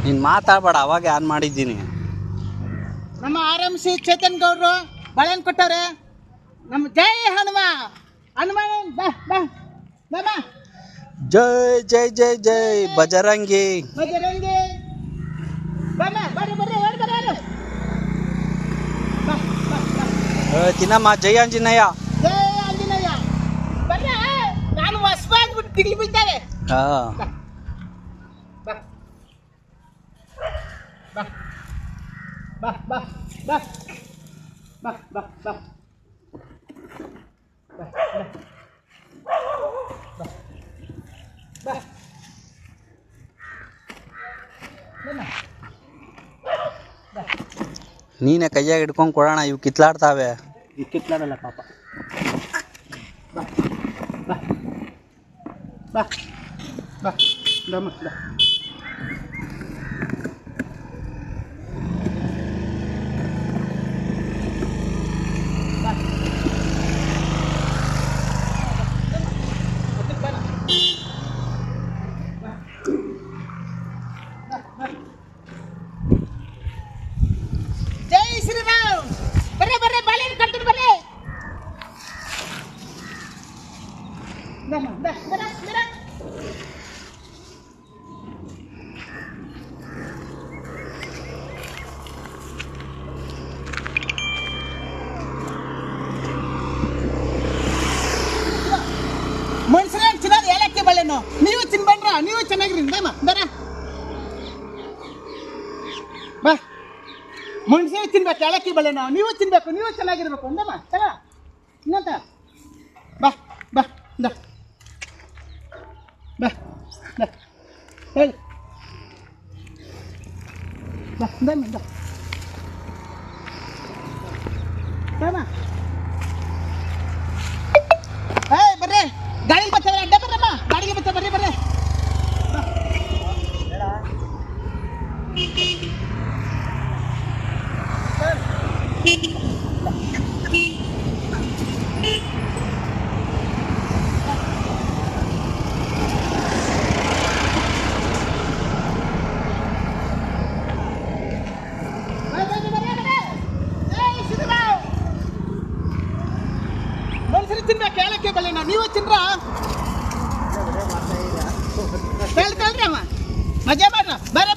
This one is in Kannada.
ನೀನು ಮಾತಾಡಬೇಡ, ಅವಾಗ ಆನ್ ಮಾಡಿದ್ದೀನಿ. ನಮ್ಮ RMC ಚೇತನ್ ಗೌಡ್ರು ಬಾಳೆಹಣ್ಣು ಕೊಟ್ಟವ್ರೆ. ನಮ್ಮ ಜೈ ಹನುಮ ಹನುಮಾನ ಬಾ ಬಾ ಬಾ. ಜೈ ಜೈ ಜೈ ಜೈ ಬಜರಂಗಿ. ಬಜರಂಗಿ ಬಮ್ಮ ಬರ್ರಿ ಬರ್ರಿ ಓಡಿ ಬರ್ರಿ. ಬಾ ಬಾ ಬಾ. ತಿನ್ನಮ್ಮ. ಜೈ ಆಂಜನೇಯ. ಜೈ ಆಂಜನೇಯ. ಬರ್ರ, ನಾನು ಹೊಸಬಾಗ್ಬಿಟ್ಟು ತಿಳಿ ಬೀಳ್ತಾರೆ. ಹಾಂ ಬಾ ಬಾ ಬಾ ಬಾ ಬಾ ಬಾ ಬಾ ಬಾ ಬಾ ಬಾ. ನೀನೇ ಕೈಯಾಗ ಹಿಡ್ಕೊಂಡು ಕೊಡೋಣ, ಇವು ಕಿತ್ಲಾಡ್ತಾವೆ. ಈ ಕಿತ್ಲಾಡಲ್ಲ ಪಾಪ. ಬಾ ಬಾ ಬಾ ಬಾ ದಮ್ಮ ಬಾ. ಜೈ ಶ್ರೀರಾಮ್. ಬರ್ರಿ ಬರ್ರಿ ಬಾಳೆಹಣ್ಣು ಕಟ್ಟಿರಿ ಬರ್ರಿ. ಮನುಷ್ಯರೇ ಚೆನ್ನಾಗಿ ಏಲಕ್ಕಿ ಬಾಳೆಹಣ್ಣು ನೀವು ತಿನ್ಬಂಡ್ರ, ನೀವು ಚೆನ್ನಾಗಿರಿ. ಬರ ಬಾ. ಮನುಷ್ಯರೇ ತಿನ್ಬೇಕು ಏಲಕ್ಕಿ ಬಾಳೆಹಣ್ಣು, ನೀವು ತಿನ್ಬೇಕು, ನೀವು ಚೆನ್ನಾಗಿರ್ಬೇಕು. ಅಂದಮ್ಮ ತಗ ಇನ್ನಂತ ಬಾ ಬಾ ಬಾ ಬಾ ಬಾ ಹೇಳಿ ಬಾ ದಮ್ಮ ಬಾ ಬಾ. ಏಯ್ ಬರ್ರಿ, ಗಾಡಿಗೆ ಬರ್ತಾರೆ ಅಡ್ಡ ಬರ್ರಮ್ಮ, ಗಾಡಿಗೆ ಬರ್ತಾರೆ ಬರ್ರಿ ಬರ್ರಿ. ಮನುಷ್ಯರು ತಿನ್ಬೇಕು ಏಲಕ್ಕಿ ಬಾಳೆಹಣ್ಣು, ನೀವು ತಿನ್ರ. ಹೇಳ್ತಾಳ್ರಿ ಅಮ್ಮ, ಮಜಾ ಮಾಡ್ರ. ಬರ್ರಿ